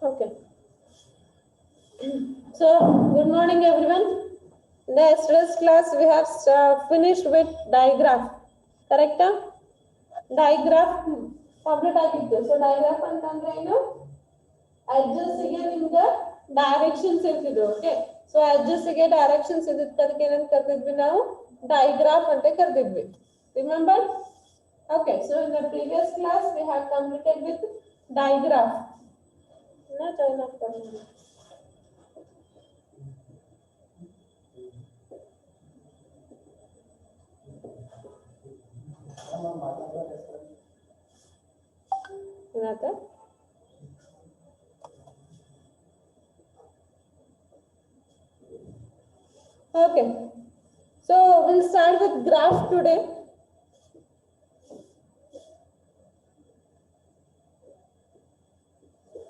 Okay. So good morning everyone. In the yesterday's class we have finished with digraph. Correct? Digraph complete ಆಗಿತ್ತು. So digraph ಅಂತಂದ್ರೆ ಏನು? Adjust ಗೆ ನಿಮ್ಗೆ directions ಇರ್ತಿದ್ವು. Okay. So adjust ಗೆ directions ಇದ್ದದಕ್ಕೆ ಏನಂತ ಕರೆದಿದ್ವಿ ನಾವು? Digraph ಅಂತ ಕರೆದಿದ್ವಿ. Remember? Okay. So in the previous class we have completed with digraph. ना join up करेंगे. Okay, so we'll start with graph today.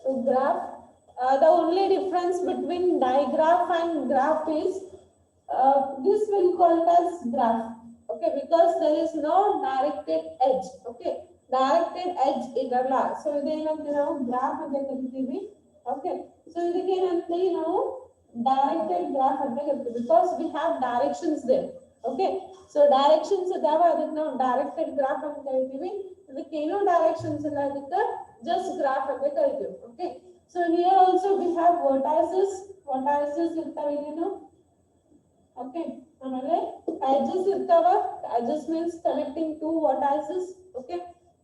So graph, the only difference between digraph and graph is this will called as graph. Okay, because there is no directed edge. Okay, directed edge idalla. So idenante ನಾವು graph ಅಂತ ಕರಿತೀವಿ. Okay, so ಇದಕ್ಕೆ ಏನಂತ ನಾವು directed graph ಅಂತ ಕರಿತೀವಿ because we have directions there. Okay, so directions ಇದಾವ ಅದಕ್ಕೆ ನಾವು directed graph ಅಂತ ಕರಿತೀವಿ. ಇದಕ್ಕೆ ಏನೋ directions ಇಲ್ಲ ಅದಕ್ಕೆ just graph ಅಂತ ಕರಿತೀವಿ. Okay, so here also we have vertices ಇರ್ತಾವೆ ಏನು. Okay, ಆಮೇಲೆ edges ಇರ್ತಾವ. Edges means connecting two vertices. Okay,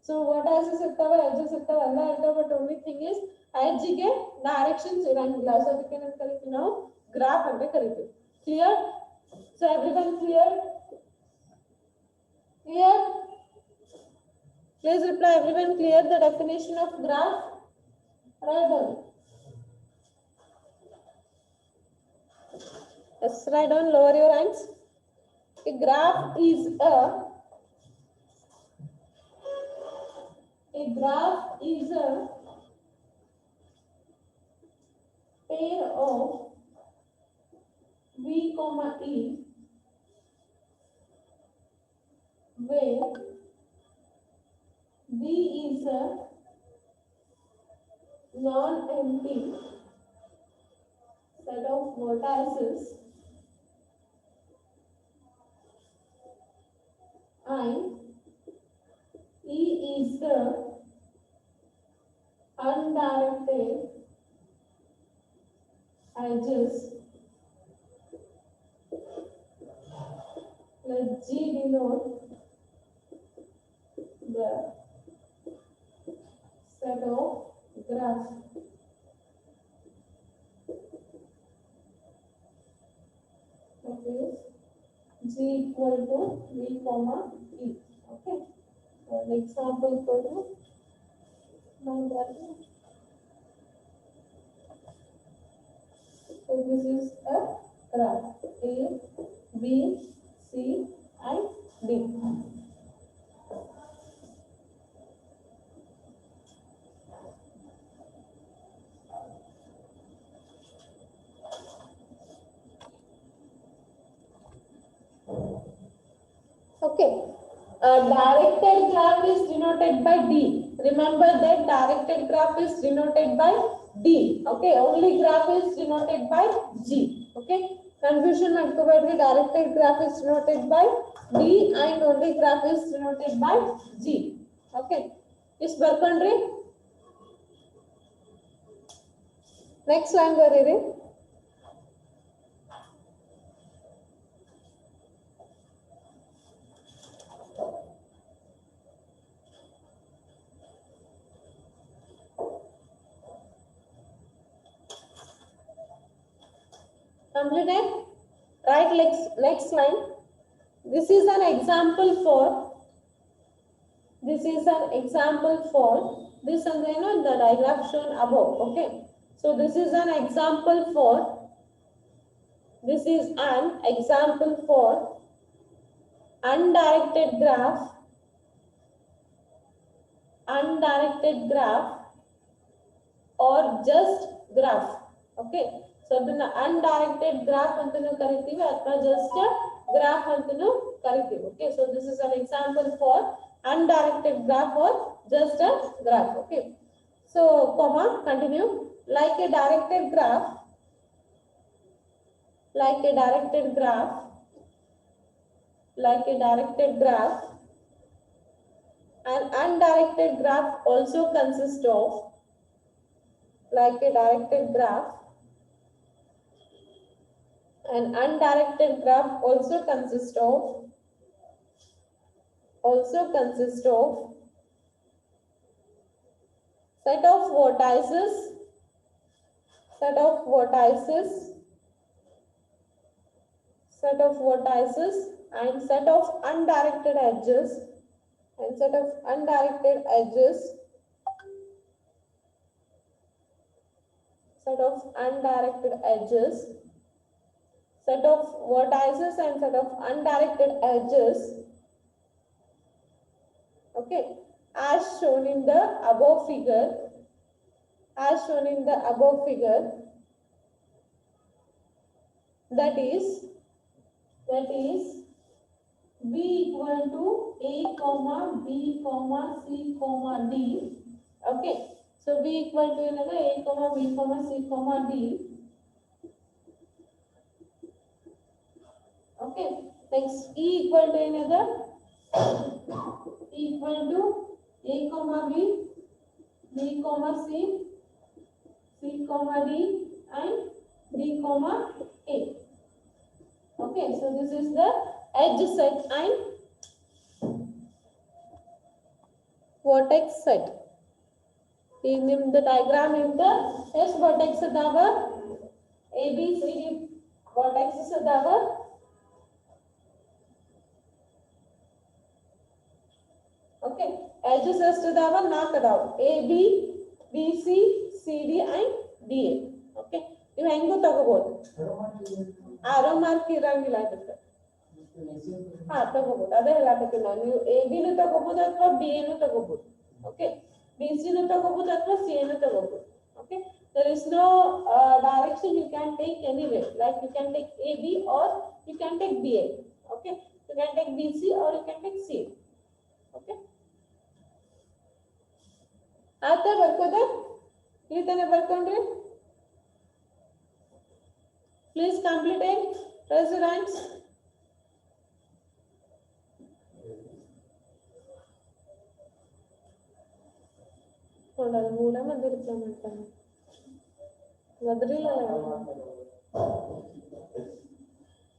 so vertices ಇರ್ತಾವ, edges ಇರ್ತಾವ, ಎಲ್ಲ ಇರ್ತಾವ, but only thing is edge ಗೆ directions ಇರಂಗಿಲ್ಲ. So ಅದಕ್ಕೆ ಏನು ಕರಿತೀವಿ ನಾವು graph ಅಂತ ಕರಿತೀವಿ. Clear? So everyone clear? Clear? Please reply. Everyone clear the definition of graph? Write down. Yes, write down. Lower your hands. A graph is a pair of V, E where V is a non-empty set of vertices and E is the undirected edges. Let G denote the set of graphs. That is G equal to V comma E. Okay. So the example equal to so this is a graph A, B, C and D. Okay, directed graph is denoted by D. Remember that directed graph is denoted by D. Okay, only graph is denoted by G. Okay, confusion ಮಾಡ್ಕೋಬೇಡ್ರಿ. Directed graph is denoted by D and only graph is denoted by G. Okay, is ಬರ್ಕೊಂಡ್ರಿ. Next line ಬರೀರಿ. Completed? Right, next line. This is an example for this and then the diagram shown above. Okay, so this is an example for undirected graph or just graph. Okay, so ಅದನ್ನ undirected graph ಅಂತನೂ ಕರಿತೀವಿ ಅಥವಾ just graph ಅಂತನೂ ಕರಿತೀವಿ. Okay, so this is an example for undirected graph or just a graph. Okay, So, comma, continue. Like a directed graph, like a directed graph, like a directed graph, an undirected graph also consists of, like a directed graph, an undirected graph also consists of, set of vertices, set of vertices, set of vertices and set of undirected edges, and set of undirected edges, set of undirected edges, set of vertices and set of undirected edges, okay, as shown in the above figure, as shown in the above figure, that is B equal to A comma B comma C comma D. Okay, so B equal to another A comma B comma C comma D. Okay, next E equal to another E equal to A comma B, B comma C, C comma D and D comma A. Okay, so this is the edge set and vertex set. In the diagram ನಿಮ್ದು ಎಷ್ಟು vertex ಅದಾವ A B C D vertexes ಅದಾವ okay edges ಎಷ್ಟು ಅದಾವ 4 ಅದಾವ A B B C C D and D A okay ನೀವು ಹೆಂಗೂ ತಗೋಬಹುದು ಆರೋ ಮಾರ್ಕ್ ಇರಂಗಿಲ್ಲ ಅದಕ್ಕೆ ಹಾ ತಗೋಬಹುದು ಅದೇ ಹೇಳಕತ್ತೀನಿ ನಾನು ನೀವು A B ನು ತಗೋಬಹುದು ಅಥವಾ B A ನು ತಗೋಬಹುದು okay BC ನು ತಗೋಬಹುದು ಅಥವಾ CA ನು ತಗೋಬಹುದು okay there is no direction you can take anywhere like you can take AB or you can take BA okay you can take BC or you can take CA okay ಆತ ಬರ್ಕೋದ ಇಲ್ಲಿ ತನಕ ಬರ್ಕೊಂಡ್ರಿ please complete it raise your hands ನೋಡಲ್ಲ ಮೂಲ ಮಂದಿ reply ಮಾಡ್ತಾನೆ ಮೊದಲಿಲ್ಲ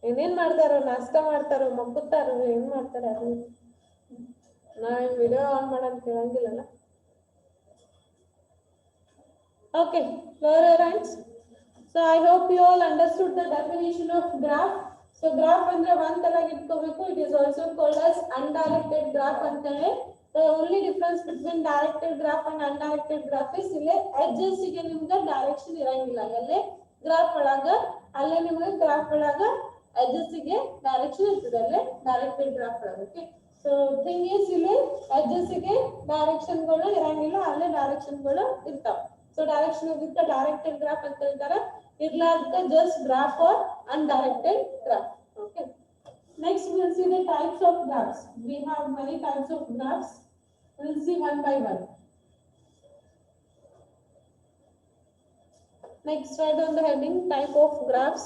ಏನೇನ್ ಮಾಡ್ತಾರೋ ನಾಷ್ಟ ಮಾಡ್ತಾರೋ ಮಕ್ಕುತ್ತಾರೋ ಏನ್ ಮಾಡ್ತಾರೆ ಅದು ನಾ ವಿಡಿಯೋ ಆನ್ ಮಾಡಂತ ಕೇಳಂಗಿಲ್ಲಲ್ಲ okay lower your hands so I hope you all understood the definition of graph so graph andre one ತರ ಇಟ್ಕೋಬೇಕು it is also called as undirected graph ಅಂತಾನೆ the only difference between directed graph and undirected graph is ಇಲ್ಲಿ edges ಗೆ ನಿಮಗೆ direction ಇರಂಗಿಲ್ಲ ಅಲ್ಲೇ graph ಒಳಗ ಅಲ್ಲೇ ನಿಮಗೆ ಗ್ರಾಫ್ ಒಳಗ edges ಗೆ ಡೈರೆಕ್ಷನ್ ಇರ್ತದೆ ಅಲ್ಲೇ directed graph ಒಳಗ okay so thing is ಇಲ್ಲಿ edges ಗೆ ಡೈರೆಕ್ಷನ್ ಗಳು ಇರಂಗಿಲ್ಲ ಅಲ್ಲೇ ಡೈರೆಕ್ಷನ್ ಗಳು ಇರ್ತಾವ so direction with the directed graph ಅಂತ ಹೇಳ್ತಾರೆ ಇರ್ಲಾರ್ದ just graph or undirected graph okay next we will see the types of graphs we have many types of graphs we will see one by one next write on the heading types of graphs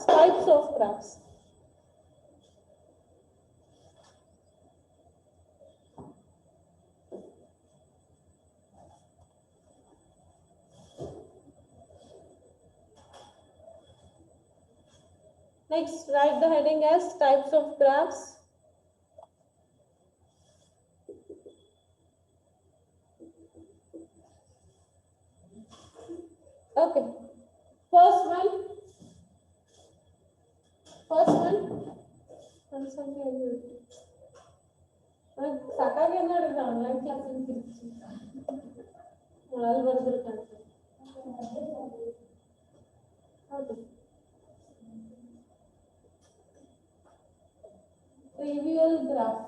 next write the heading as types of graphs okay first one ಸಾಕಾಗಿ ನೋಡ್ರಿ online class ಅಲ್ಲಿ ಬರ್ದಿರ್ತಾನೆ ಹೌದು trivial graph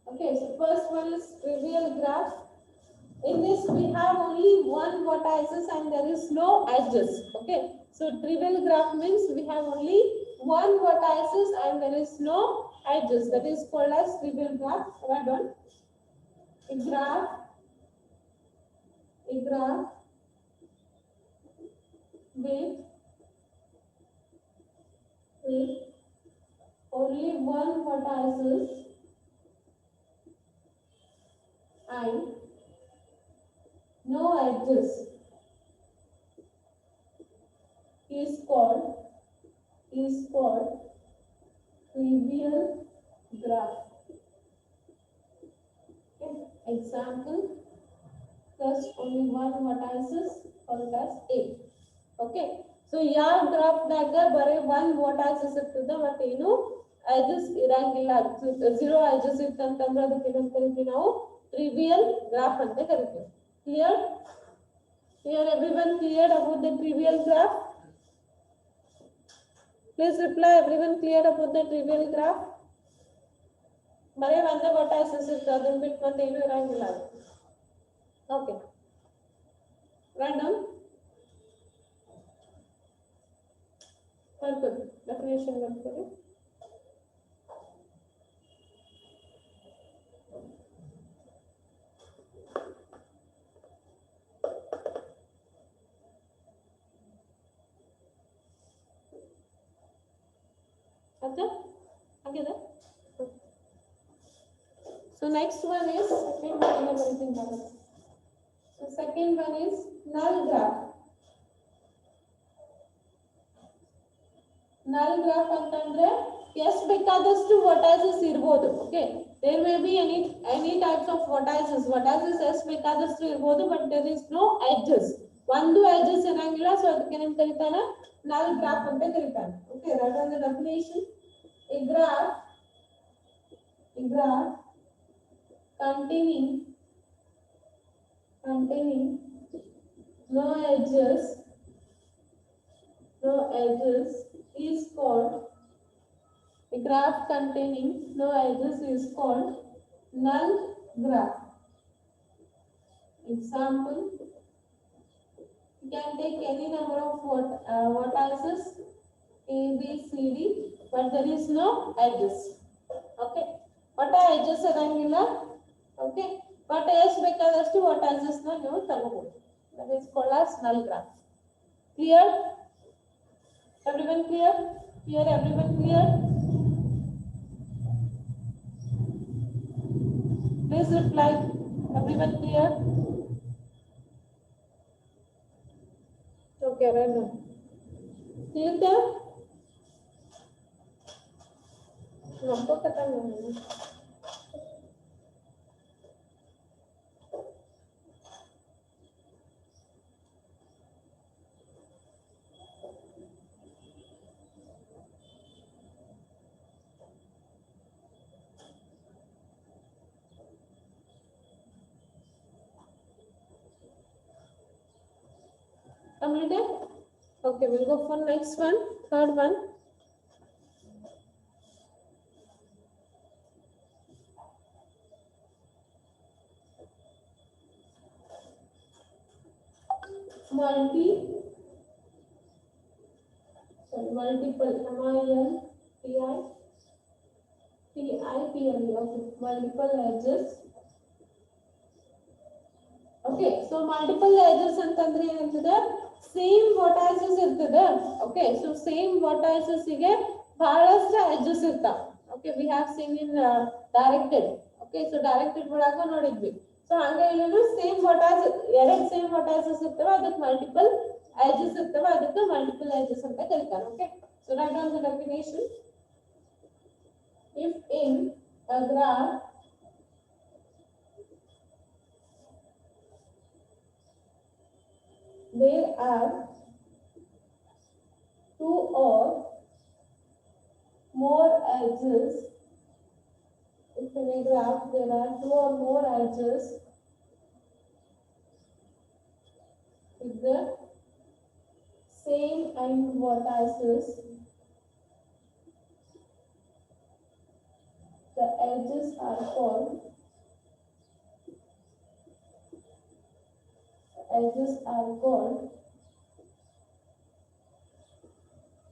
okay so first one is trivial graph in this we have only one vertices and there is no edges okay so trivial graph means we have only one vertices and there is no edges that is called as trivial graph write down a graph a graph with only one vertices and no edges is called trivial graph. Okay. Example, just only one vertices called as A. Okay. So ಯಾವ ಗ್ರಾಫ್ದಾಗ ಬರೀ one vertices ಇರ್ತದ ಮತ್ತೇನು edges ಇರಂಗಿಲ್ಲ, zero edges ಇತ್ತಂತಂದ್ರೆ ಅದಕ್ಕೆ ಏನಂತ ಕರಿತೀವಿ ನಾವು trivial graph ಅಂತ ಕರಿತೀವಿ. Clear? Here everyone clear about the trivial graph? Please reply, everyone clear about the trivial graph? ಬರೀ ಒಂದೇ vertices ಇರ್ತದೆ, ಅದನ್ನ ಬಿಟ್ಟು ಮತ್ತೆ ಏನು ಇರಂಗಿಲ್ಲ. Okay. Write down. Good. Definition ಬರ್ಕೊಳ್ಳಿ. So next one is second one is null graph. Null graph ಅಂತಂದ್ರೆ ಎಷ್ಟು ಬೇಕಾದಷ್ಟು vertices ಇರಬಹುದು. Okay, there may be any types of vertices ಎಷ್ಟು ಬೇಕಾದಷ್ಟು ಇರಬಹುದು, but there is no edges. ಒಂದು edges ಇರಂಗಿಲ್ಲ, so ಅದಕ್ಕೆ ಏನು ಕರೀತಾನೆ null graph ಅಂತ ಕರೀತಾನೆ. Okay, that is the definition. A graph containing no edges is called a graph containing no edges is called null graph. Example, you can take any number of vertices A, B, C, D, but there is no edges. Okay, what are edges ಇರಂಗಿಲ್ಲ. Okay, but ಎಷ್ಟು ಬೇಕಾದಷ್ಟು vertices ನ ನೀವು ತಗೋಬಹುದು. That is called as null graph. Clear? Everyone clear? Here everyone clear? Please reply. Everyone clear? Okay, right now. Clear? Nampak kata mana? Completed? Okay, we'll go for next one, third one. Multiple multiple edges. Okay, so multiple edges ಅಂತಂದ್ರೆ ಏನಂತದೆ, same vertices ಇರ್ತದೆ. Okay, so same vertices ಗೆ ಬಹಳಷ್ಟು edges ಇರ್ತಾವ. Okay, we have seen in directed. Okay, so directed ಒಳಗ ನೋಡಿದ್ವಿ. So ಹಂಗೆ ಇಲ್ಲೂ same vertices, ಎರಡು ಸೇಮ್ vertices ಇರ್ತವೆ, ಅದಕ್ಕೆ multiple edges ಇರ್ತವೆ, ಅದಕ್ಕೆ multiple edges ಅಂತ ಕರೀತಾರೆ. Okay, so write down the definition. If in a graph there are two or more edges, if in a graph there are two or more edges with the same end vertices, the edges are called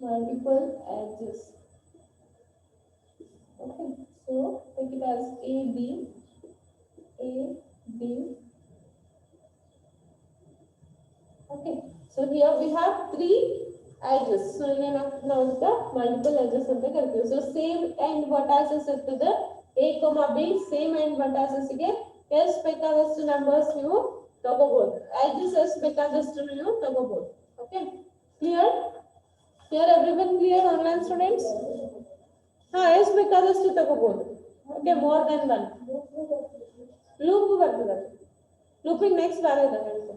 multiple edges. Okay, so take it as A, B, Okay, so here we have three edges. So now the multiple edges ಅಂತ ಕರಿತೀವಿ. So same end vertices ಇರ್ತದೆ a, b, same end vertices ಗೆ ಎಷ್ಟು ಬೇಕಾದಷ್ಟು numbers ನೀವು ತಗೋಬಹುದು. edges ಎಷ್ಟು ಬೇಕಾದಷ್ಟು ನೀವು ತಗೋಬಹುದು. Okay, clear? Here everyone clear, online students? ಹಾ, ಎಷ್ಟು ಬೇಕಾದಷ್ಟು ತಗೋಬಹುದು. Okay, more than one. Loop ಬರ್ತದೆ. ಲೂಪಿಂಗ್ ನೆಕ್ಸ್ಟ್ ಬೇರೆ ಇದೆ ನನಗೆ.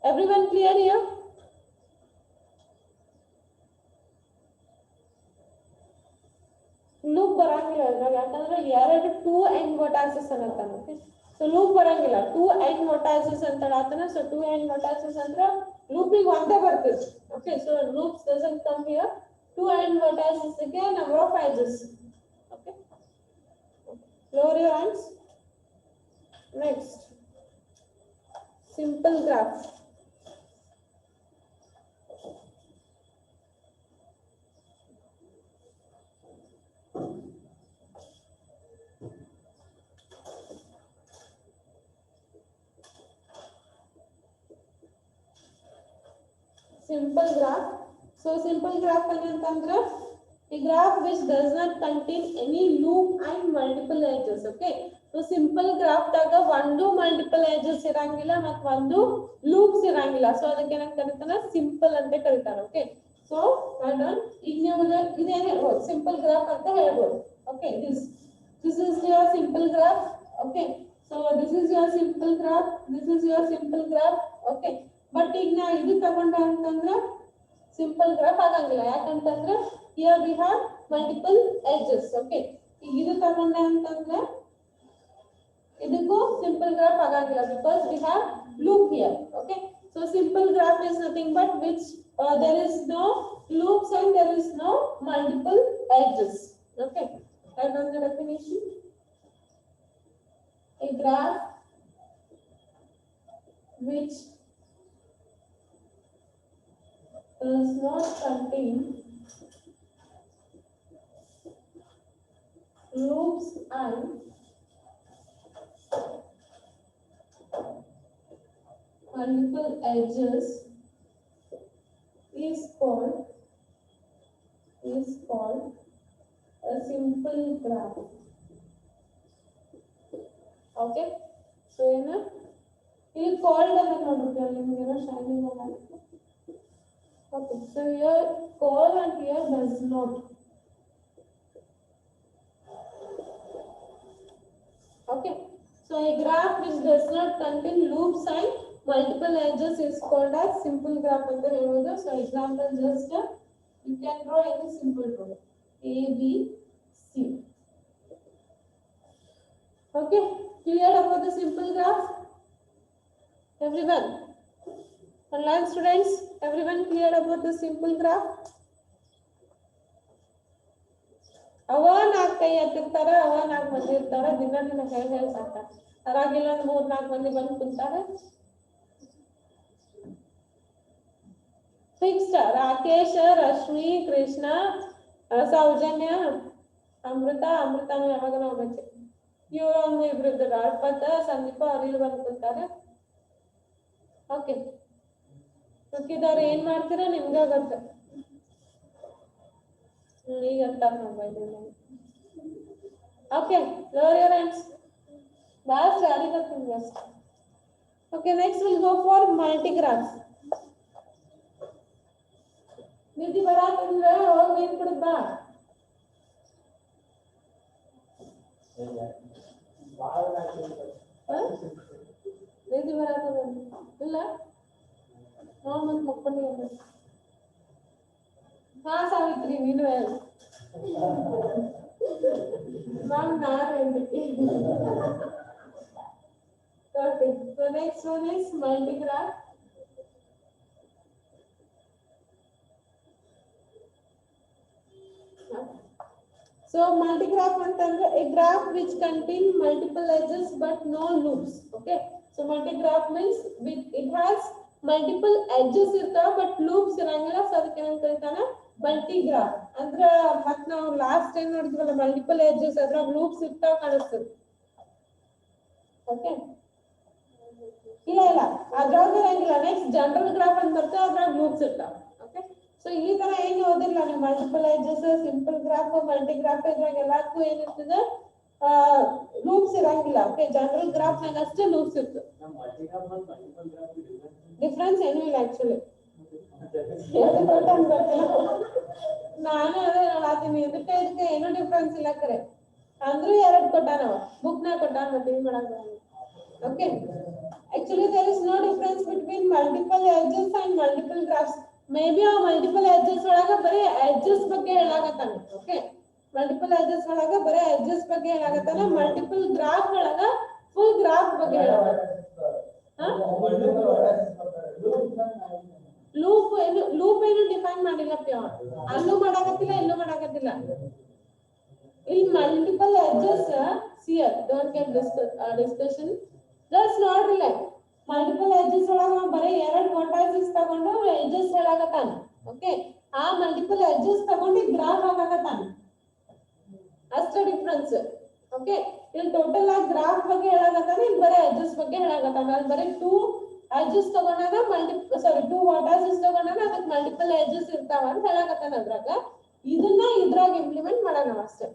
Everyone clear here? ಲೂಪ್ ಬರಂಗಿಲ್ಲ ಇದ್ರಾಗ, ಯಾಕಂದ್ರೆ ಎರಡು ಟೂ ಎಂಡ್ ವರ್ಟೈಸಸ್ ಅನ್ನತ್ತಾನ. ಓಕೆ, ಸೊ ಲೂಪ್ ಬರಂಗಿಲ್ಲ, ಟೂ ಎಂಡ್ ವರ್ಟೈಸಸ್ ಅಂತ ಹೇಳತ್ತಾನ. ಸೊ ಟೂ ಎಂಡ್ ವರ್ಟೈಸಸ್ ಅಂದ್ರೆ ಲೂಪಿಗೆ ಒಂದೇ ಬರ್ತದೆ. Okay, so loops doesn't come here. Two end vertices ಗೆ number of edges. Okay, lower your hands. Next, simple graph. Simple graph. So simple graph ಅಂತಂದ್ರೆ a graph which does not contain any loop and multiple edges. Okay, so simple graph ದಾಗ ಒಂದು multiple edges ಇರಂಗಿಲ್ಲ ಮತ್ತು ಒಂದು loops ಇರಂಗಿಲ್ಲ. So ಅದಕ್ಕೆ ಏನಂತ ಕರೀತಾನೆ, simple ಅಂತ ಕರೀತಾರೆ. ಓಕೆ, ಸೊ ಈಗ ನೀವು ಇದೇನೇ ಹೇಳ್ಬೋದು, ಸಿಂಪಲ್ ಗ್ರಾಫ್ ಅಂತ ಹೇಳ್ಬೋದು. Okay, this is your simple graph. Okay, so this is your simple graph, this is your simple graph. Okay, but ಈಗ ನಾ ಇದು ತಗೊಂಡ ಅಂತಂದ್ರೆ ಸಿಂಪಲ್ ಗ್ರಾಫ್ ಆಗಂಗಿಲ್ಲ. ಯಾಕಂತಂದ್ರೆ here we have multiple edges. Okay, ಈಗ ಇದು ತಗೊಂಡ ಅಂತಂದ್ರೆ ಇದಕ್ಕೂ simple graph ಆಗಂಗಿಲ್ಲ because we have loop here. Okay, so simple graph is nothing but which there is no loops and there is no multiple edges. Okay, and on the definition, a graph which does not contain loops and multiple edges is called a simple graph. Okay, so here called and shining on. Okay, so here call and here does not. Okay, so a graph which does not contain loops and multiple edges is called as simple graph. So example, just you can draw any simple row A, B, C. Okay, clear about the simple graph? Everyone? Online students, everyone clear about the simple graph? ಅವ 4 ಕೈ ಎತ್ತಿರ್ತಾರ, ಅವ 4 ಮಂದಿ ಇರ್ತಾರ, ದಿನ ಹೇಳಿ ಸಾಕ್ತಾರ. ಅರಾಗಿಲ್ಲ 3-4 ಮಂದಿ ಬಂದು ಕುಂತಾರೆ. ಫಿಕ್ಸ್ಡ್ ರಾಕೇಶ್, ರಶ್ಮಿ, ಕೃಷ್ಣ, ಸೌಜನ್ಯ, ಅಮೃತಾನು ಯಾವಾಗ ನಾವು ಬಚ್ಚೆ ಇವ್ರು ಇಬ್ರು ಇದ್ದಾರೆ. ಅರ್ಪತ, ಸಂದೀಪ ಅವ್ರಿಗೆ ಬಂದು ಕುಂತಾರೆ. ಓಕೆ, ಸುಕ್ಕಿದವ್ರು ಏನ್ ಮಾಡ್ತೀರಾ ನಿಮ್ಗೆ ಗೊತ್ತ. ಈಗ ಅಂತಾರ mobile. Okay, lower your hands. Last ಯಾರಿಗೆ ಗೊತ್ತಿಲ್ಲ ಅಷ್ಟೇ. Okay, next will go for multigraph. ನಿಧಿ ಬರಾಕಂದ್ರೆ ಹೋಗಿ ನೀರು ಕುಡಿದ್ ಬಾ. ನಿಧಿ ಬರಾಕಂದ್ರೆ ಇಲ್ಲ ನೋಡ್ ಮತ್ ಮಕ್ಕೊಂಡಿಗೆ. ಹಾ ಸಾವಿತ್ರಿ, ನೀನು ಹೇಳು. ನಾನು ಹೇಳ್ಬಿಟ್ಟಿ. Okay, so next one is multigraph. So multigraph ಅಂತಂದ್ರೆ a graph which contain multiple edges but no loops. Okay, so multigraph means it has multiple edges ಇರ್ತಾವ ಬಟ್ ಲೂಪ್ಸ್ ಇರಂಗಿಲ್ಲ. ಸೊ ಅದಕ್ಕೆ ಏನಂತ ಕರೀತಾನ, ಮಲ್ಟಿಗ್ರಾಫ್. ಅಂದ್ರ ಮತ್ ನಾವು ಲಾಸ್ಟ್ ಟೈಮ್ ನೋಡಿದ್ವಲ್ಲ ಮಲ್ಟಿಪಲ್ ಎಡ್ಜಸ್, ಅದ್ರಾಗ loops ಇರ್ತಾವ ಕಾಣಿಸ್ತದೆ. ಓಕೆ, ಇಲ್ಲ ಇಲ್ಲ ಅದ್ರಾಗ ಇರಂಗಿಲ್ಲ. ನೆಕ್ಸ್ಟ್ ಜನರಲ್ ಗ್ರಾಫ್ ಅಂತ ಬರ್ತದೆ, ಅದ್ರಾಗ ಲೂಪ್ಸ್ ಇರ್ತಾವ. ಓಕೆ, ಸೊ ಈ ತರ ಏನು ಓದಿಲ್ಲ ನೀವು. Multiple edges, simple graph, multi graph, ಇದ್ರಾಗ ಎಲ್ಲದಕ್ಕೂ ಏನಿರ್ತದೆ ಲೂಪ್ಸ್ ಇರಂಗಿಲ್ಲ. ಓಕೆ, ಜನರಲ್ ಗ್ರಾಫ್ ನಾಗ ಅಷ್ಟೇ ಲೂಪ್ಸ್ ಇರ್ತದೆ. ಡಿಫ್ರೆನ್ಸ್ ಏನೂ ಇಲ್ಲ ಆಕ್ಚುಲಿ. ನಾನು ಅದೇ ಹೇಳತ್ತೀನಿ, ಇದಕ್ಕೆ ಏನೂ ಡಿಫ್ರೆನ್ಸ್ ಇಲ್ಲ ಕರೆ. ಅಂದ್ರೂ ಎರಡು ಕೊಟ್ಟಾನವ, ಬುಕ್ ನಾಗ ಕೊಟ್ಟಾನ, ಮತ್ತೆ ಏನ್ ಮಾಡಕ್ ಬರಲ್ಲ. Okay, actually there is no difference between multiple edges and multiple graphs. Maybe ಆ multiple edges ಒಳಗ ಬರೀ edges ಬಗ್ಗೆ ಹೇಳಾಕತ್ತಾನ. Okay, multiple edges ಒಳಗ ಬರೀ edges ಬಗ್ಗೆ ಹೇಳಾಕತ್ತಾನ. multiple graph ಒಳಗ full graph ಬಗ್ಗೆ ಹೇಳಾಕತ್ತಾನ. ಲೂಪ್ ಏನು ಡಿಫೈನ್ ಮಾಡಿಲ್ಲ ಪ್ಯೂರ್. ಅಲ್ಲೂ ಮಾಡಾಕತ್ತಿಲ್ಲ, ಇಲ್ಲೂ ಮಾಡಾಕತ್ತಿಲ್ಲ. ಇಲ್ಲಿ multiple edges, see don't get discussion. Just ನೋಡ್ರಿಲ್ಲ, ಮಲ್ಟಿಪಲ್ ಎಡ್ಜಸ್ ಒಳಗ ಬರೀ ಎರಡು ವರ್ಟೈಸಸ್ ತಗೊಂಡು ಎಡ್ಜಸ್ ಹೇಳಾಕತ್ತಾನ. ಓಕೆ, ಆ ಮಲ್ಟಿಪಲ್ ಎಡ್ಜಸ್ ತಗೊಂಡು ಗ್ರಾಫ್ ಹಾಕಾಕತ್ತಾನ, ಅಷ್ಟೇ ಡಿಫ್ರೆನ್ಸ್. ಓಕೆ, ಇಲ್ಲಿ ಟೋಟಲ್ ಆಗಿ ಗ್ರಾಫ್ ಬಗ್ಗೆ ಹೇಳಾಕತ್ತಾನ, ಇಲ್ಲಿ ಬರೀ ಎಡ್ಜಸ್ ಬಗ್ಗೆ ಹೇಳಾಕತ್ತಾನ. ಅಲ್ಲಿ ಬರೀ 2 ಎಡ್ಜಸ್ ತಗೊಂಡಾಗ ಟೂ ವರ್ಟೈಸಸ್ ತಗೊಂಡಾಗ ಅದಕ್ಕೆ ಮಲ್ಟಿಪಲ್ ಎಡ್ಜಸ್ ಇರ್ತಾವ ಅಂತ ಹೇಳಾಕತ್ತಾನ. ಅದ್ರಾಗ ಇದನ್ನ ಇದ್ರಾಗ ಇಂಪ್ಲಿಮೆಂಟ್ ಮಾಡೋಣ ಅಷ್ಟೇ.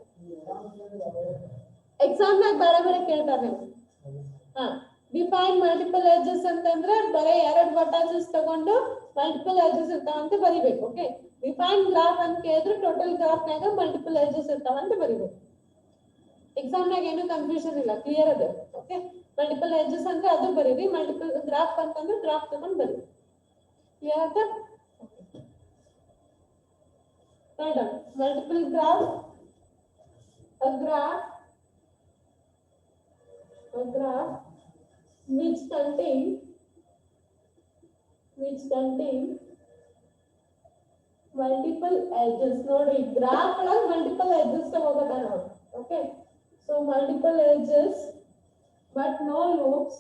ಎಕ್ಸಾಮ್ ನಾಗ ಬೇರೆ ಬೇರೆ ಕೇಳ್ತಾರೆ ನೀವು. ಡಿಫೈನ್ ಮಲ್ಟಿಪಲ್ ಎಡ್ಜಸ್ ಅಂತಂದ್ರೆ ಬರೀ ಎರಡು ವರ್ಟೈಸಸ್ ತಗೊಂಡು ಮಲ್ಟಿಪಲ್ ಎಡ್ಜಸ್ ಇರ್ತಾವ ಅಂತ ಬರಿಬೇಕು. ಓಕೆ, ಡಿಫೈನ್ ಗ್ರಾಫ್ ಅಂತ ಕೇಳಿದ್ರೆ ಟೋಟಲ್ ಗ್ರಾಫ್ ನಾಗ ಮಲ್ಟಿಪಲ್ ಎಡ್ಜಸ್ ಇರ್ತಾವ ಅಂತ ಬರಿಬೇಕು. ಎಕ್ಸಾಮ್ ನಾಗ ಏನು ಕನ್ಫ್ಯೂಷನ್ ಇಲ್ಲ, ಕ್ಲಿಯರ್ ಅದು. ಓಕೆ, ಮಲ್ಟಿಪಲ್ ಎಡ್ಜಸ್ ಅಂದ್ರೆ ಅದು ಬರೀರಿ, ಮಲ್ಟಿಪಲ್ ಗ್ರಾಫ್ ಅಂತಂದ್ರೆ ಗ್ರಾಫ್ ತಗೊಂಡು ಬರೀರಿ. ಕ್ಲಿಯರ್ ಆಯ್ತಾ? Madam, multiple graph, a graph which contain multiple edges. ನೋಡಿ, ಗ್ರಾಫ್ ಒಳಗೆ ಮಲ್ಟಿಪಲ್ ಎಡ್ಜಸ್ ತಗೋಬೇಕ ನಾವು. Okay, so multiple edges but no loops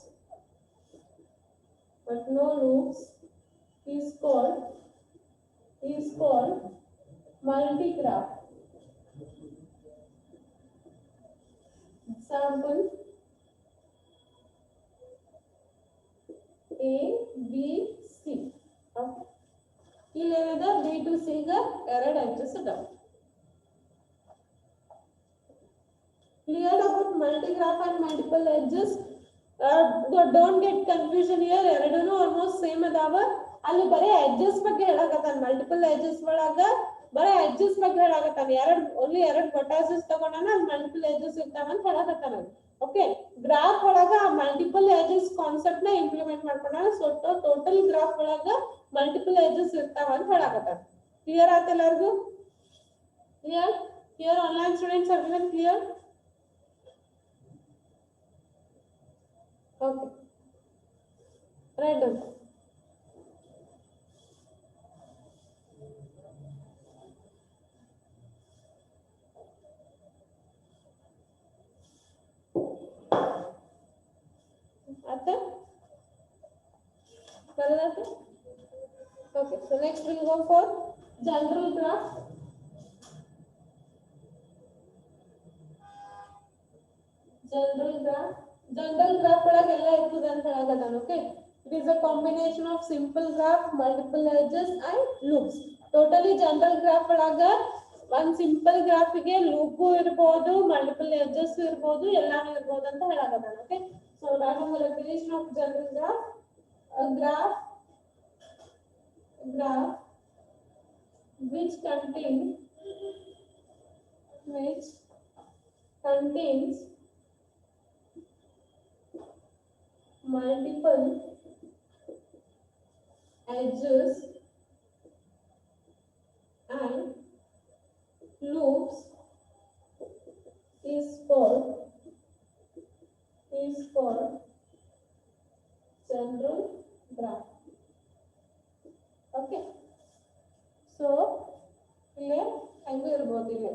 is called multi-graph. Example A, B, C. Okay. ಇಲ್ಲಿ ಏನದ B to C ಗ ಎರಡು edges ಅದಾವ. Clear about multi-graph and multiple edges. Don't get confusion here. ಎರಡೂನು almost same ಅದಾವ. ಅಲ್ಲಿ ಬರೀ edges ಬಗ್ಗೆ ಹೇಳಾಕತ್ತಾನ. Multiple edges ಒಳಗ ಬರೀ edges ಬಗ್ಗೆ ಹೇಳಾಕತ್ತಾನ. ಓನ್ಲಿ ಎರಡು ವರ್ಟೈಸಸ್ ತಗೊಂಡಾನ, ಅಲ್ಲಿ ಮಲ್ಟಿಪಲ್ edges ಇರ್ತಾವ ಅಂತ ಹೇಳಾಕತ್ತಾನ. ಓಕೆ, ಗ್ರಾಫ್ ಒಳಗ ಮಲ್ಟಿಪಲ್ ಎಡ್ಜಸ್ ಕಾನ್ಸೆಪ್ಟ್ ನ ಇಂಪ್ಲಿಮೆಂಟ್ ಮಾಡ್ಕೊಂಡಾನ. ಸೊ ಟೋಟಲ್ ಗ್ರಾಫ್ ಒಳಗ ಮಲ್ಟಿಪಲ್ ಎಡ್ಜಸ್ ಇರ್ತಾವ ಅಂತ ಹೇಳಾಕತ್ತಾನ. ಕ್ಲಿಯರ್ ಆಯ್ತು ಎಲ್ಲರಿಗೂ? Clear online students everyone clear? Okay, right done. Atta? Okay, so next we'll go for general graph. General graph ಒಳಗೆ ಎಲ್ಲ ಇರ್ತದೆ ಅಂತ ಹೇಳಕತ್ತಾನ. Okay, it is a combination of simple graph, multiple edges and loops. Totally general graph ಒಳಗ ಒಂದು simple ಗ್ರಾಫಿಗೆ loop ಇರಬಹುದು, multiple edges ಇರಬಹುದು, ಎಲ್ಲಾನು ಇರಬಹುದು ಅಂತ ಹೇಳಕತ್ತಾನ. Okay, so that is the definition of general graph. A graph which contains multiple edges and loops is called general graph. Okay, so here ಹೆಂಗೆ ಇರಬಹುದು ಇಲ್ಲಿ.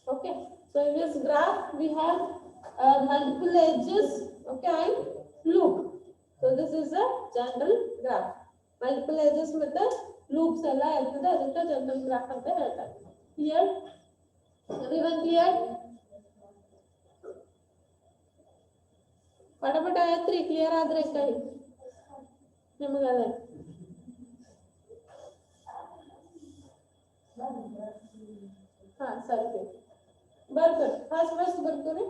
Okay, so in this graph we have multiple edges, okay, and loop. So this this is a general graph. Multiple edges ಮತ್ತೆ loops ಎಲ್ಲ ಇರ್ತದೆ, ಅದಕ್ಕೆ general graph ಅಂತ ಹೇಳ್ತಾರೆ. Clear? Everyone clear? ಪಟಪಟ ಆಯ್ತ್ರಿ, ಕ್ಲಿಯರ್ ಆದ್ರೆ ಕೈ ನಿಮಗದ. ಹಾ ಸರಿ, ಬರ್ಕೊರಿ ಫಸ್ಟ್ ಬರ್ಕೊರಿ.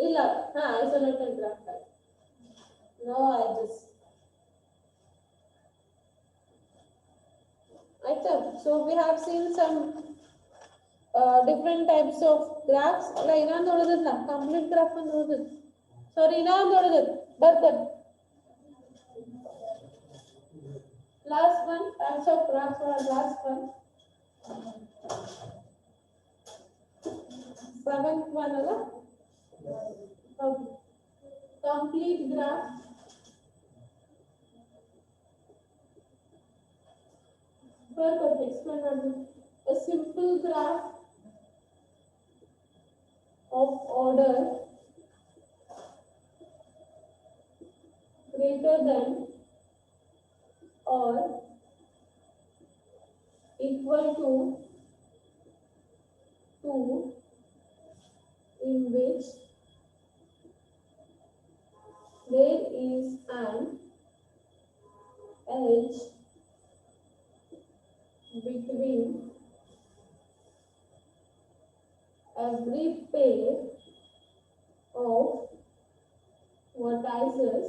ಇಲ್ಲ ಐಸೋಲೇಟೆಡ್ ಗ್ರಾಫ್, ನೋ edges. ಆಯ್ತಾ? So we have seen some different types of graphs. ಅಲ್ಲ ಇನ್ನೊಂದು ನೋಡಿದ್ನ ಕಂಪ್ಲೀಟ್ ಗ್ರಾಫ್ ಅಂತ ನೋಡಿದ್, ಸಾರಿ ಇನ್ನೊಂದು ನೋಡಿದ್ ಬರ್ತಾರೆ. Last one, types of graphs or last one. Seventh one ಅಲ್ಲ, complete graph. Perfect, explain ಮಾಡಿ. A simple graph of order greater than or equal to 2 in which there is an edge between every pair of vertices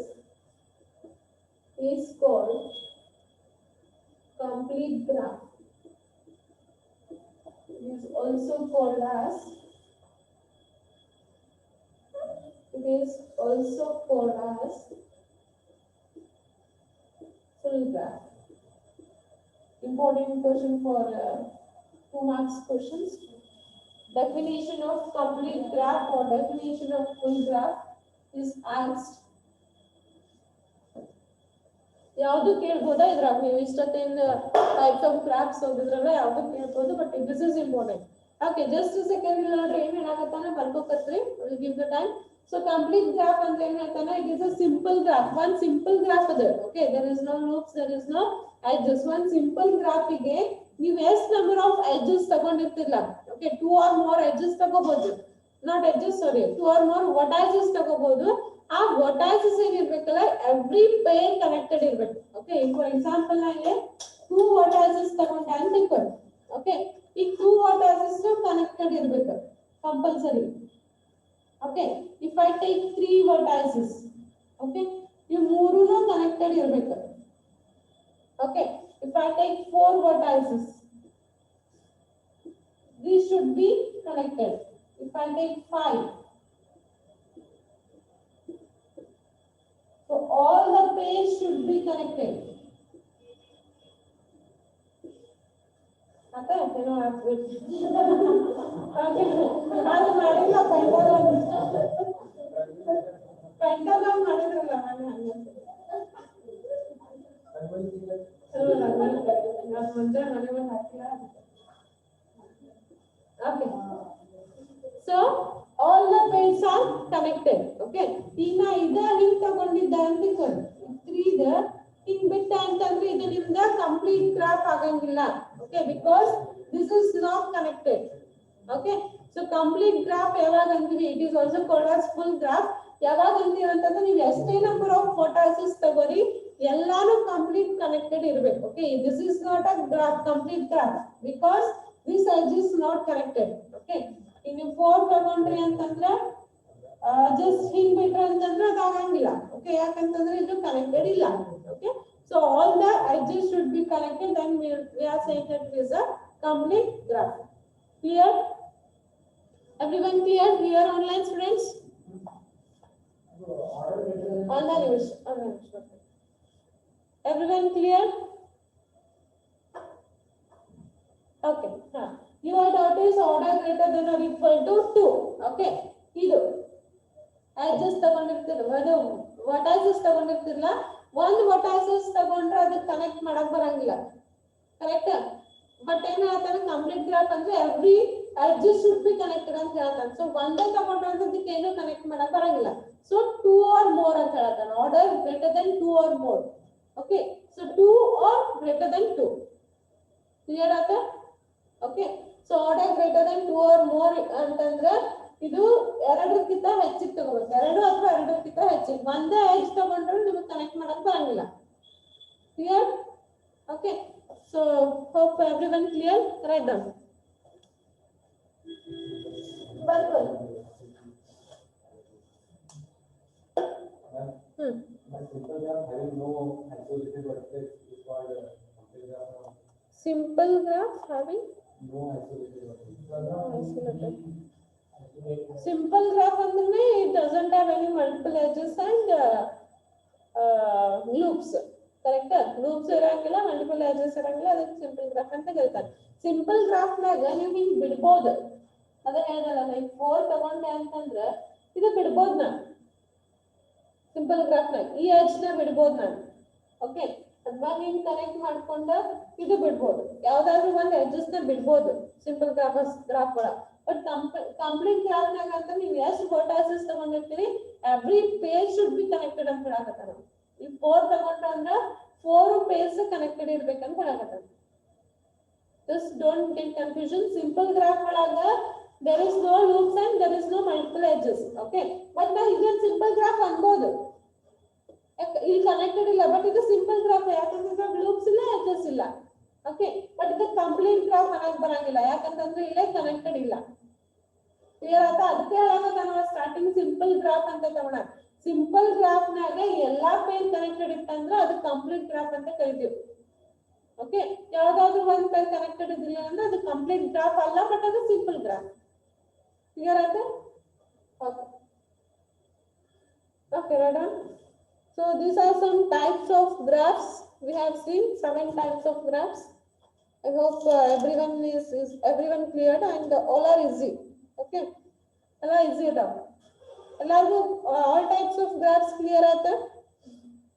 is called complete graph. It is also called as full graph. Important question for 2 marks questions. Definition of complete graph or definition of full graph is asked. ಯಾವುದು ಕೇಳಬಹುದಾ ಇದ್ರಾಗ? ನೀವು ಇಷ್ಟೊತ್ತೇನು types of graphs ಓದಿದ್ರಲ್ಲ ಯಾವುದು ಕೇಳಬಹುದು, but this is important. Okay, just second ನೋಡ್ರಿ ಏನ್ ಹೇಳಾಕತ್ತಾನ ಬರ್ಕೋಕತ್ರಿ, will give the time. So complete graph ಅಂತ ಏನ್ ಹೇಳ್ತಾನೆ, it is a simple graph. One simple graph ಅದ. Okay, there is no loops, there is no edges. One simple ಗ್ರಾಫಿಗೆ ನೀವು ಎಷ್ಟು ನಂಬರ್ ಆಫ್ ಎಡ್ಜಸ್ ತಗೊಂಡಿರ್ತಿಲ್ಲ, ಓಕೆ 2 or more ಎಡ್ಜಸ್ ತಗೋಬಹುದು, not edges sorry 2 or more vertices ತಗೋಬಹುದು. ಆ vertices ಏನಿರ್ಬೇಕಲ್ಲ every peer connected ಇರ್ಬೇಕು. Okay, for example ನಾ ಇಲ್ಲಿ 2 vertices ತಗೊಂಡೆ ಅಂತ ತಿಳ್ಕೊಳ್ಳಿ. ಓಕೆ, ಈ 2 vertices ಕನೆಕ್ಟೆಡ್ ಇರ್ಬೇಕು compulsory. Okay, if I take 3 vertices, okay ಇವು ಮೂರೂನು ಕನೆಕ್ಟೆಡ್ ಇರ್ಬೇಕು. Okay, if I take 4 vertices, these should be connected. If I take 5, so all the pairs should be connected. Okay, you know I've written. Okay, ನಾನು ಮಾಡಿಲ್ಲ ಪೆಂಟಾಗನ್ ಮಾಡಿದ್ರಲ್ಲ ನಾನು ಹಂಗೆ. Okay, so all the pairs are connected. Okay, ಈಗ ಇದ ಹಿಂಗ್ ತಗೊಂಡಿದ್ದ ಅಂತ ತಿಳ್ಕೊಳ್ಳಿ, 3 ದ ಹಿಂಗ್ ಬಿಟ್ಟ ಅಂತಂದ್ರೆ ಇದು ನಿಮ್ದ ಕಂಪ್ಲೀಟ್ ಗ್ರಾಫ್ ಆಗಂಗಿಲ್ಲ. Okay, because this is not connected. Okay, so complete graph ಯಾವಾಗ ಅಂತೀವಿ, it is also called as full graph. ಯಾವಾಗ ಅಂತೀವಿ ಅಂತಂದ್ರೆ ನೀವು ಎಷ್ಟೇ ನಂಬರ್ ಆಫ್ vertices ತಗೋರಿ ಎಲ್ಲಾನು ಕಂಪ್ಲೀಟ್ ಕನೆಕ್ಟೆಡ್ ಇರಬೇಕು. Okay, this is not a graph, complete graph, because this edge is not connected. Okay, ನೀವು 4 ತಗೊಂಡ್ರಿ ಅಂತಂದ್ರೆ ಜಸ್ಟ್ ಹಿಂಗ್ ಬಿಟ್ರೆ ಅಂತಂದ್ರೆ ಅದು ಆಗಂಗಿಲ್ಲ. ಓಕೆ, ಯಾಕಂತಂದ್ರೆ ಇದು ಕನೆಕ್ಟೆಡ್ ಇಲ್ಲ. Okay, So all the edges should be connected, then we are saying that it is a complete graph. Clear? Everyone clear here, online students? Online. Everyone clear? Okay. Your dot is order greater than or equal to 2. Okay. Idu. Edges ತಗೊಂಡಿರ್ತೀರ vertices ತಗೊಂಡಿರ್ತೀರಲ್ಲ, ಒಂದು vertices ತಗೊಂಡ್ರೆ ಅದಕ್ಕೆ connect ಮಾಡಕ್ ಬರಂಗಿಲ್ಲ. Correct? But ಏನಾಗ್ತದೆ complete graph ಅಂದ್ರೆ every edges should be connected ಅಂತ ಹೇಳ್ತಾನೆ. So ಒಂದೇ ತಗೊಂಡ್ರೆ ಅದಕ್ಕೆ ಏನು ಕನೆಕ್ಟ್ ಮಾಡಕ್ ಬರಂಗಿಲ್ಲ. ಸೊ 2 or more ಅಂತ ಹೇಳ್ತಾನೆ. Order greater than 2 or more. Okay. So 2 or greater than 2. Clear ಆಯ್ತಾ? Okay. So order greater than 2 or more ಅಂತಂದ್ರೆ ಇದು ಎರಡಕ್ಕಿಂತ ಹೆಚ್ಚಿಗೆ ತಗೋಬೇಕು. ಎರಡು ಅಥವಾ ಎರಡಕ್ಕಿಂತ ಹೆಚ್ಚಿಗೆ. ಒಂದೇ ಎಡ್ಜ್ ತಗೊಂಡ್ರೆ ನಿಮಗೆ ಕನೆಕ್ಟ್ ಮಾಡಕ್ ಬರಂಗಿಲ್ಲ. Clear? Okay. So hope everyone clear. Write down. ಬರ್ಬೋದು. Simple graph having no isolated. Simple graph ಅಂದ್ರೆ it doesn't have any multiple edges and loops. Correct? Loops ಇರಂಗಿಲ್ಲ, multiple edges ಇರಂಗಿಲ್ಲ, ಅದಕ್ಕೆ simple graph ಅಂತ ಹೇಳ್ತಾರೆ. Simple graph ನಾಗ ನೀವು ಹಿಂಗ್ ಬಿಡ್ಬೋದು. ಅದ ಹೇಳಿದಲ್ಲ, like 4 ತಗೊಂಡೆ ಅಂತಂದ್ರೆ ಇದು ಬಿಡ್ಬೋದು ನಾನು. ಸಿಂಪಲ್ ಗ್ರಾಫ್ ನಾಗ ಈ ಎಡ್ಜ್ ನ ಬಿಡ್ಬೋದು ನಾನು. ಓಕೆ. ಅದ್ವಾಗ ಹಿಂಗ್ ಕನೆಕ್ಟ್ ಮಾಡ್ಕೊಂಡ ಇದು ಬಿಡ್ಬೋದು. ಯಾವ್ದಾದ್ರು ಒಂದು ಎಡ್ಜಸ್ ನ ಬಿಡ್ಬೋದು ಸಿಂಪಲ್ ಗ್ರಾಫ್ ಒಳಗ. ಬಟ್ ಕಂಪ್ಲೀಟ್ ಗ್ರಾಫ್ ನಾಗ ಅಂತ ನೀವು ಎಷ್ಟು ವರ್ಟೈಸಸ್ ತಗೊಂಡಿರ್ತೀರಿ, every page should be connected ಅಂತ ಹೇಳಕತ್ತಾರ. ಈ 4 ತಗೊಂಡ್ರ ಅಂದ್ರ 4 ಪೇಜ್ ಕನೆಕ್ಟೆಡ್ ಇರ್ಬೇಕಂತ ಹೇಳಕತ್ತಾರ. Just don't get confusion. Simple graph ಒಳಗ there is no loops and there is no multiple edges. Okay. But now ಇದನ್ನ simple graph ಅನ್ಬೋದು. ಇಲ್ಲಿ ಕನೆಕ್ಟೆಡ್ ಇಲ್ಲ, ಬಟ್ ಇದು ಸಿಂಪಲ್ ಗ್ರಾಫ್. ಯಾಕಂದ್ರೆ ಲೂಪ್ಸ್ ಇಲ್ಲ, ಎಡ್ಜಸ್ ಇಲ್ಲ. ಓಕೆ. ಬಟ್ ಇದು ಕಂಪ್ಲೀಟ್ ಗ್ರಾಫ್ ಅನ್ನಕ್ ಬರಂಗಿಲ್ಲ, ಯಾಕಂತಂದ್ರೆ ಇಲ್ಲೇ ಕನೆಕ್ಟೆಡ್ ಇಲ್ಲ. ಕ್ಲಿಯರ್ ಆಯ್ತಾ? ಅದಕ್ಕೆ ಹೇಳೋದು ನಾನು ಸ್ಟಾರ್ಟಿಂಗ್ ಸಿಂಪಲ್ ಗ್ರಾಫ್ ಅಂತ ತಗೋಣ. ಸಿಂಪಲ್ ಗ್ರಾಫ್ ನಾಗ ಎಲ್ಲಾ ಪೇಜ್ ಕನೆಕ್ಟೆಡ್ ಇತ್ತಂದ್ರೆ ಅದು ಕಂಪ್ಲೀಟ್ ಗ್ರಾಫ್ ಅಂತ ಕರಿತೀವಿ. ಓಕೆ. ಯಾವ್ದಾದ್ರು ಒಂದ್ ಪೇಜ್ ಕನೆಕ್ಟೆಡ್ ಇದಿಲ್ಲ ಅಂದ್ರೆ ಅದು ಕಂಪ್ಲೀಟ್ ಗ್ರಾಫ್ ಅಲ್ಲ, ಬಟ್ ಅದು ಸಿಂಪಲ್ ಗ್ರಾಫ್. ಕ್ಲಿಯರ್ ಆಯ್ತಾ? Okay. Okay, right on. So these are some types of graphs. We have seen 7 types of graphs. I hope everyone is everyone cleared and all are easy. Okay, all are easy now. All types of graphs clear aata?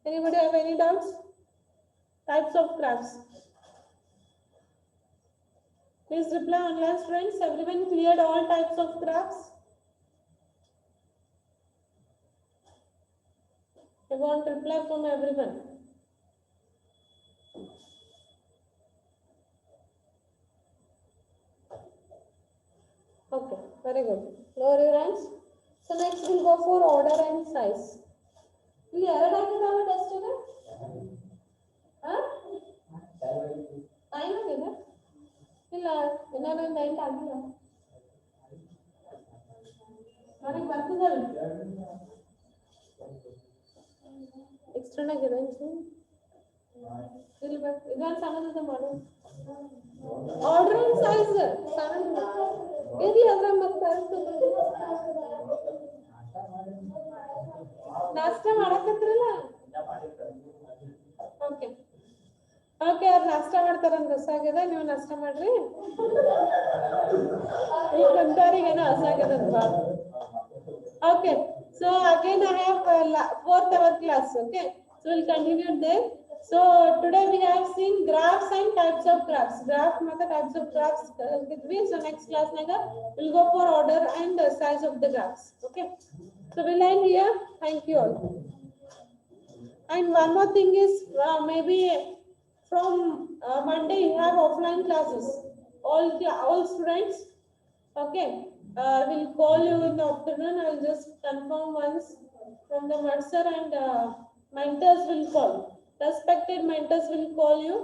Anybody have any doubts? Types of graphs. Please reply online students. Everyone cleared all types of graphs? I want reply from everyone. Okay, very good. Lower your hands. So next we'll go for order and size. ಇಲ್ಲಿ ಎರಡು ಹಾಕಿದಾವೆ test ಇದೆ. Time ಆಗಿದೆ? ಇಲ್ಲ, ಇನ್ನೊಂದು 9 ಆಗಿಲ್ಲ. ನನಗೆ ಬರ್ತಿದ್ದಲ್ಲ. ಎಕ್ಸ್ಟರ್ನ್ ಆಗಿದೆ ಇಲ್ಲಿ ಬಟ್ ಇದೊಂದು ಸಣ್ಣದ ಮಾಡು. ಆರ್ಡರ್ ಅಂಡ್ ಸೈಜ್ ಸಣ್ಣ ಇರ್ಲಿ, ಅದ್ರ ಮತ್ತೆ ನಾಷ್ಟ ಮಾಡಕತ್ರಲ್ಲ. ಓಕೆ ಓಕೆ, ಅವ್ರು ನಾಷ್ಟ ಮಾಡ್ತಾರಂತ ಹಸಾಗ್ಯದ, ನೀವು ನಾಷ್ಟ ಮಾಡ್ರಿ. ಈಗ ಬಂದವ್ರಿಗೇನೋ ಹಸಾಗ್ಯದಂತ. Okay, so again I have 4th hour class. Okay, so we'll continue there. So today we have seen graphs and types of graphs. Graph mata types of graphs. So next class naga we'll go for order and the size of the graphs. Okay, so we'll end here. Thank you all. And one more thing is maybe from Monday you have offline classes. All students. Okay. We'll call you in the afternoon. I'll just confirm once from the Mercer and mentors will call. Respected mentors will call you.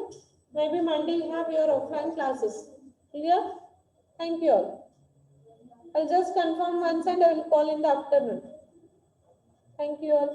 Maybe Monday you have your offline classes. Clear? Thank you all. I'll just confirm once and I will call in the afternoon. Thank you all.